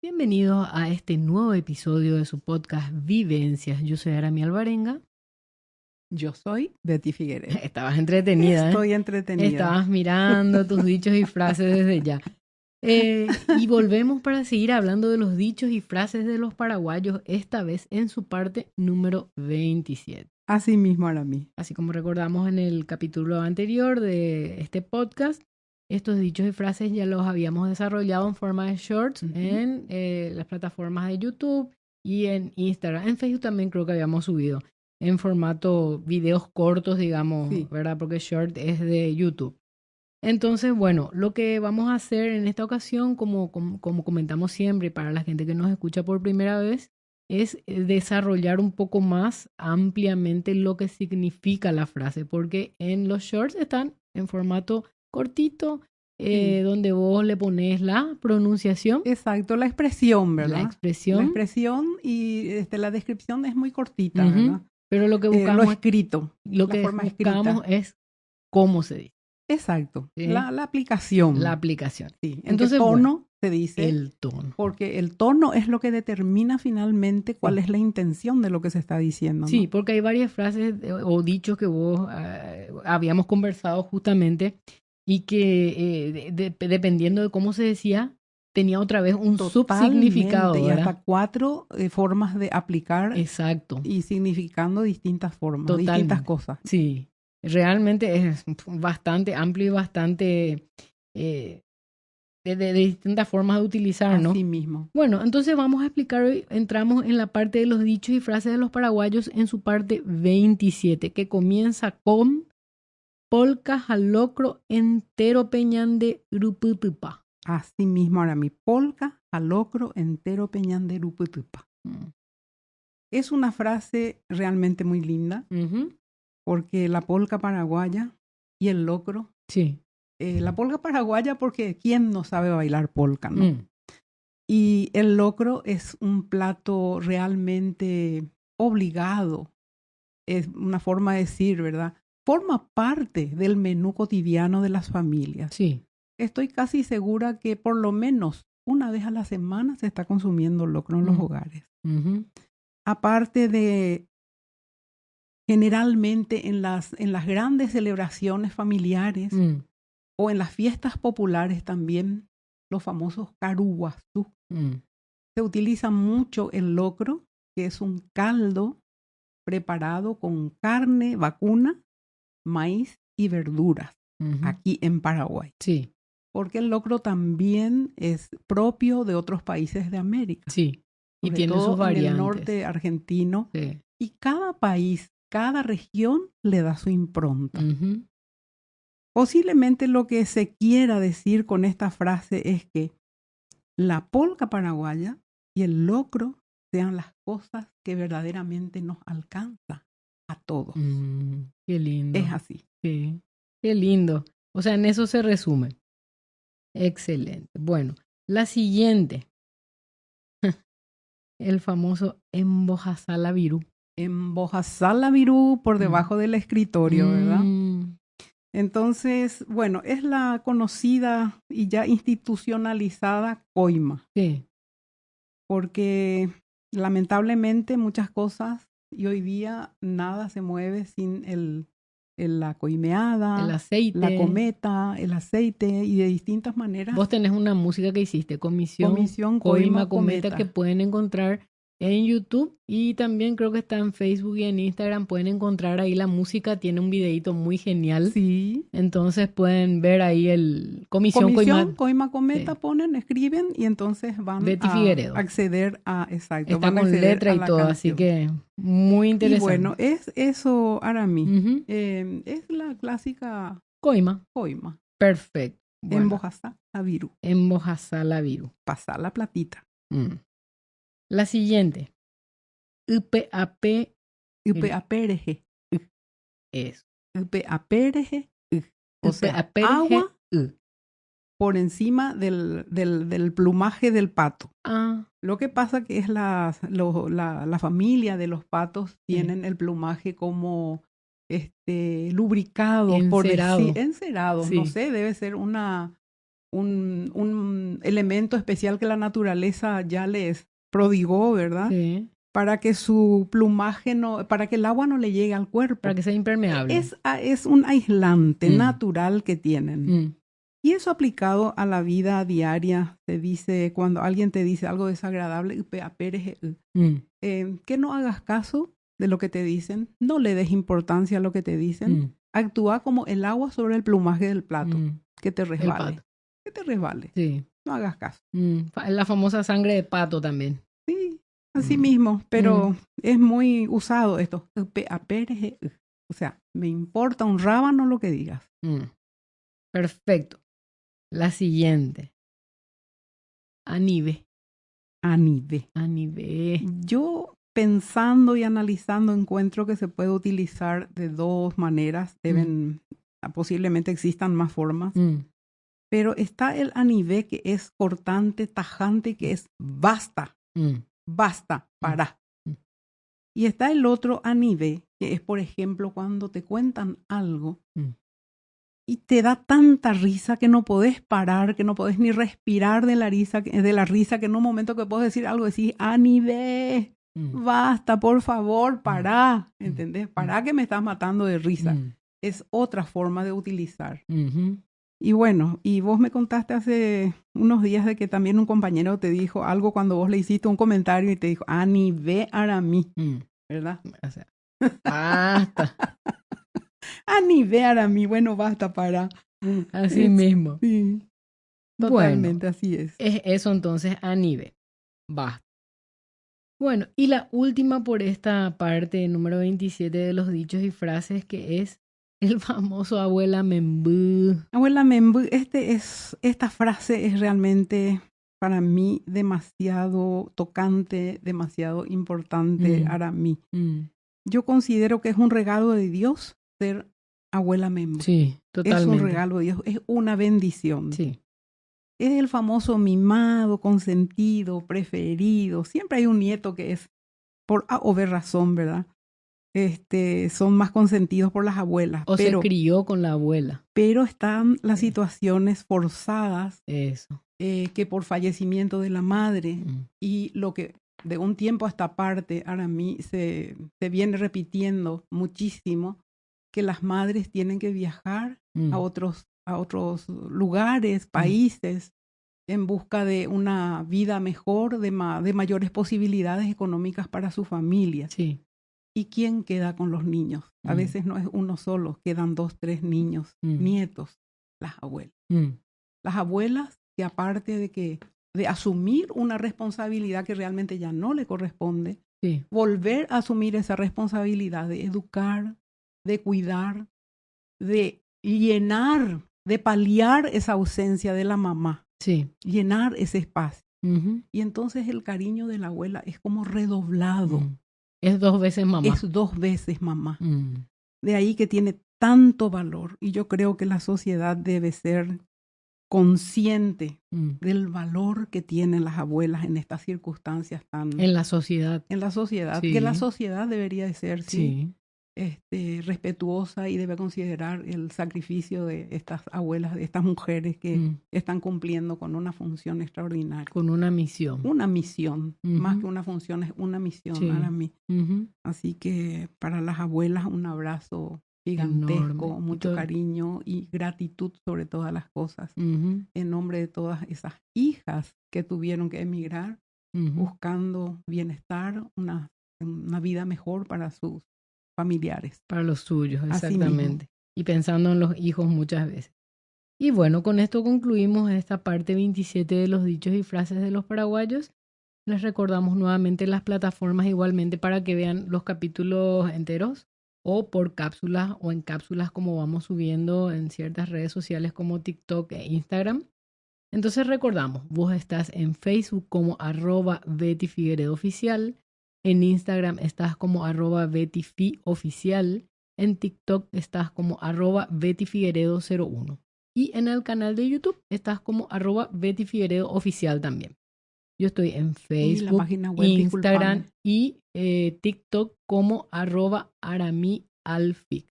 Bienvenidos a este nuevo episodio de su podcast Vivencias. Yo soy Arami Alvarenga. Yo soy Betty Figueres. Estabas entretenida, Estoy entretenida. Estabas mirando tus dichos y frases desde ya. Y volvemos para seguir hablando de los dichos y frases de los paraguayos, esta vez en su parte número 27. Así mismo, Arami. Así como recordamos en el capítulo anterior de este podcast, estos dichos y frases ya los habíamos desarrollado en forma de shorts en las plataformas de YouTube y en Instagram. En Facebook también creo que habíamos subido en formato videos cortos, digamos, Sí. ¿verdad? Porque short es de YouTube. Entonces, bueno, lo que vamos a hacer en esta ocasión, como comentamos siempre para la gente que nos escucha por primera vez, es desarrollar un poco más ampliamente lo que significa la frase, porque en los shorts están en formato cortito, donde vos le pones la pronunciación. Exacto, la expresión, ¿verdad? La expresión. La expresión y la descripción es muy cortita, ¿verdad? Pero lo que buscamos, lo escrito, lo que buscamos es cómo se dice. Exacto, ¿Sí? la aplicación. La aplicación. Sí. Entonces, el tono bueno, se dice. El tono. Porque el tono es lo que determina finalmente cuál es la intención de lo que se está diciendo, ¿no? Sí, porque hay varias frases o dichos que vos habíamos conversado justamente y que dependiendo de cómo se decía, tenía otra vez un subsignificado. Y hasta 4 formas de aplicar. Exacto. Y significando distintas formas, Totalmente. Distintas cosas. Sí, realmente es bastante amplio y bastante de distintas formas de utilizar, ¿no? Así mismo. Bueno, entonces vamos a explicar hoy, entramos en la parte de los dichos y frases de los paraguayos en su parte 27, que comienza con polca jalocro entero peñán de Ruputupa. Así mismo, ahora mi polca jalocro entero peñán de Ruputupa. Es una frase realmente muy linda, porque la polca paraguaya y el locro. Sí. La polca paraguaya porque ¿quién no sabe bailar polca, no? Y el locro es un plato realmente obligado. Es una forma de decir, ¿verdad? Forma parte del menú cotidiano de las familias. Sí. Estoy casi segura que por lo menos una vez a la semana se está consumiendo locro en los hogares. Aparte de, generalmente en las grandes celebraciones familiares o en las fiestas populares también, los famosos caruguazú. Se utiliza mucho el locro, que es un caldo preparado con carne vacuna, maíz y verduras, aquí en Paraguay. Sí. Porque el locro también es propio de otros países de América. Sí. Y sobre tiene todo sus variantes. En el norte argentino. Sí. Y cada país, cada región le da su impronta. Posiblemente lo que se quiera decir con esta frase es que la polca paraguaya y el locro sean las cosas que verdaderamente nos alcanza a todos. Qué lindo. Es así. Sí. Qué lindo. O sea, en eso se resume. Excelente. Bueno, la siguiente. El famoso embojazala virú. Embojazala virú por debajo del escritorio, ¿verdad? Entonces, bueno, es la conocida y ya institucionalizada coima. Sí. Porque lamentablemente muchas cosas y hoy día nada se mueve sin la coimeada, el aceite, la cometa, el aceite y de distintas maneras. Vos tenés una música que hiciste, Comisión Coima Cometa, que pueden encontrar en YouTube y también creo que está en Facebook y en Instagram. Pueden encontrar ahí la música, tiene un videito muy genial. Sí. Entonces pueden ver ahí el Comisión Coima Cometa, sí. Ponen, escriben y entonces van Betty Figueredo. Acceder a, exacto. Está con letra y todo, así que muy interesante. Y bueno, es eso, Arami. Es la clásica coima. Perfecto. Bueno. Embojazala virú. Embojazala virú. Pasar la platita. La siguiente. UPAP. UPAPRG. Eso. UPAPRG. O sea, agua por encima del plumaje del pato. Lo que pasa que es la familia de los patos tienen el plumaje como lubricado, encerado. Encerado, sí. No sé, debe ser una un elemento especial que la naturaleza ya les prodigó, ¿verdad? Sí. Para que su plumaje para que el agua no le llegue al cuerpo. Para que sea impermeable. Es un aislante natural que tienen. Y eso aplicado a la vida diaria, se dice, cuando alguien te dice algo desagradable, que no hagas caso de lo que te dicen, no le des importancia a lo que te dicen, actúa como el agua sobre el plumaje del plato, que te resbale. Que te resbale. Sí. No hagas caso. La famosa sangre de pato también. Sí, así mismo, pero es muy usado esto. O sea, me importa un rábano lo que digas. Perfecto. La siguiente. Anive. Yo, pensando y analizando, encuentro que se puede utilizar de dos maneras. Posiblemente existan más formas. Pero está el anive, que es cortante, tajante, que es basta. Basta, para. Y está el otro anive, que es, por ejemplo, cuando te cuentan algo y te da tanta risa que no podés parar, que no podés ni respirar de la risa, que en un momento que puedes decir algo, decís, anive, basta, por favor, pará, ¿entendés? Pará que me estás matando de risa. Es otra forma de utilizar. Y bueno, y vos me contaste hace unos días de que también un compañero te dijo algo cuando vos le hiciste un comentario y te dijo, anive aramí, ¿verdad? O sea, basta. Anive aramí, bueno, basta, para. Así mismo. Sí, totalmente, bueno, así es. Es eso entonces, anive, basta. Bueno, y la última por esta parte, número 27 de los dichos y frases, que es el famoso abuela membú. Abuela membú, esta frase es realmente para mí demasiado tocante, demasiado importante para mí. Yo considero que es un regalo de Dios ser abuela membú. Sí, totalmente. Es un regalo de Dios, es una bendición. Sí. Es el famoso mimado, consentido, preferido. Siempre hay un nieto que es por A o B razón, ¿verdad? Son más consentidos por las abuelas. Se crió con la abuela. Pero están las situaciones forzadas. Eso. Que por fallecimiento de la madre y lo que de un tiempo a esta parte, ahora mí se viene repitiendo muchísimo, que las madres tienen que viajar a otros lugares, países, en busca de una vida mejor, de mayores posibilidades económicas para su familia. Sí. ¿Y quién queda con los niños? A veces no es uno solo, quedan 2, 3 niños, nietos, las abuelas. Las abuelas que aparte de asumir una responsabilidad que realmente ya no le corresponde, volver a asumir esa responsabilidad de educar, de cuidar, de llenar, de paliar esa ausencia de la mamá, llenar ese espacio. Y entonces el cariño de la abuela es como redoblado. Es 2 veces mamá. Es 2 veces mamá. De ahí que tiene tanto valor. Y yo creo que la sociedad debe ser consciente del valor que tienen las abuelas en estas circunstancias tan... En la sociedad. En la sociedad. Que la sociedad debería de ser, respetuosa y debe considerar el sacrificio de estas abuelas, de estas mujeres que están cumpliendo con una función extraordinaria. Con una misión. Una misión. Más que una función, es una misión para mí. Así que para las abuelas un abrazo gigantesco, enorme. Mucho cariño y gratitud sobre todas las cosas. En nombre de todas esas hijas que tuvieron que emigrar buscando bienestar, una vida mejor para sus familiares. Para los suyos, exactamente. Y pensando en los hijos muchas veces. Y bueno, con esto concluimos esta parte 27 de los dichos y frases de los paraguayos. Les recordamos nuevamente las plataformas igualmente para que vean los capítulos enteros o por cápsulas o en cápsulas como vamos subiendo en ciertas redes sociales como TikTok e Instagram. Entonces recordamos, vos estás en Facebook como @BettyFigueredoOficial, en Instagram estás como @BettyFiOficial, en TikTok estás como @BettyFigueredo01 y en el canal de YouTube estás como @BettyFigueredoOficial también. Yo estoy en Facebook, Instagram y TikTok como @aramialfic.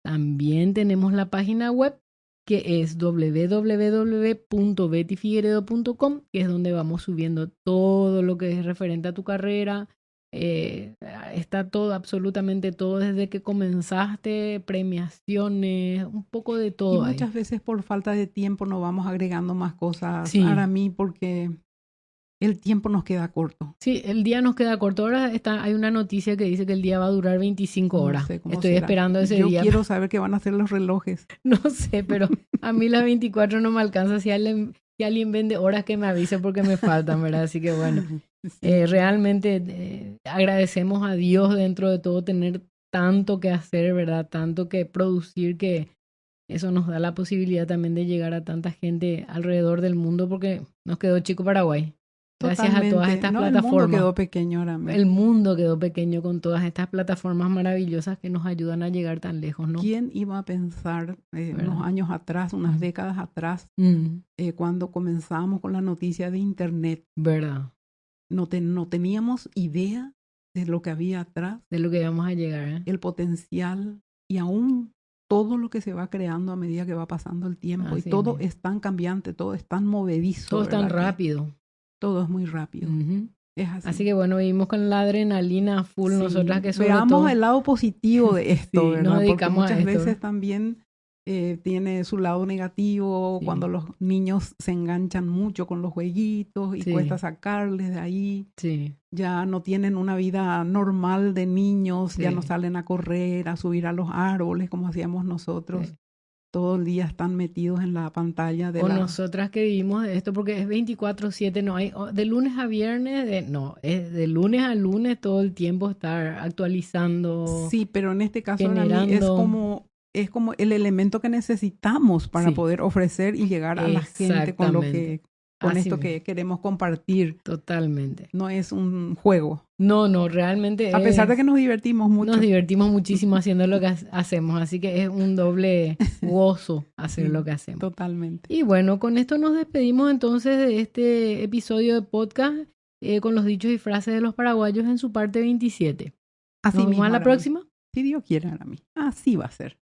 También tenemos la página web que es www.bettyfigueredo.com, que es donde vamos subiendo todo lo que es referente a tu carrera. Está todo, absolutamente todo, desde que comenzaste, premiaciones, un poco de todo. Y muchas veces por falta de tiempo no vamos agregando más cosas para mí, porque el tiempo nos queda corto. Sí, el día nos queda corto. Ahora hay una noticia que dice que el día va a durar 25 horas. No sé cómo Estoy será. Esperando ese día. Yo quiero saber qué van a hacer los relojes. No sé, pero a mí las 24 no me alcanza. Si alguien vende horas, que me avise, porque me faltan, ¿verdad? Así que bueno, realmente agradecemos a Dios dentro de todo tener tanto que hacer, ¿verdad? Tanto que producir, que eso nos da la posibilidad también de llegar a tanta gente alrededor del mundo, porque nos quedó chico Paraguay. Gracias a todas estas plataformas. El mundo quedó pequeño ahora mismo. El mundo quedó pequeño con todas estas plataformas maravillosas que nos ayudan a llegar tan lejos, ¿no? ¿Quién iba a pensar unos años atrás, unas décadas atrás, cuando comenzamos con la noticia de Internet? ¿Verdad? No teníamos idea de lo que había atrás. De lo que íbamos a llegar. El potencial y aún todo lo que se va creando a medida que va pasando el tiempo. Así y todo es tan cambiante, todo es tan movedizo. Todo es tan rápido. Todo es muy rápido. Es así. Así que bueno, vivimos con la adrenalina full, nosotras que sobre veamos todo... el lado positivo de esto, ¿verdad? Nos dedicamos porque muchas a esto, veces también tiene su lado negativo, cuando los niños se enganchan mucho con los jueguitos y cuesta sacarles de ahí. Ya no tienen una vida normal de niños, ya no salen a correr, a subir a los árboles como hacíamos nosotros. Todo el día están metidos en la pantalla de nosotras que vivimos de esto, porque es 24/7, no hay de lunes a viernes, es de lunes a lunes todo el tiempo estar actualizando. Sí, pero en este caso para mí es como el elemento que necesitamos para poder ofrecer y llegar a la gente con esto que queremos compartir. Totalmente. No es un juego. No, realmente a pesar de que nos divertimos mucho. Nos divertimos muchísimo haciendo lo que hacemos, así que es un doble gozo hacer lo que hacemos. Totalmente. Y bueno, con esto nos despedimos entonces de este episodio de podcast con los dichos y frases de los paraguayos en su parte 27. Así ¿Nos vemos a la próxima? Si Dios quiere, a mí. Así va a ser.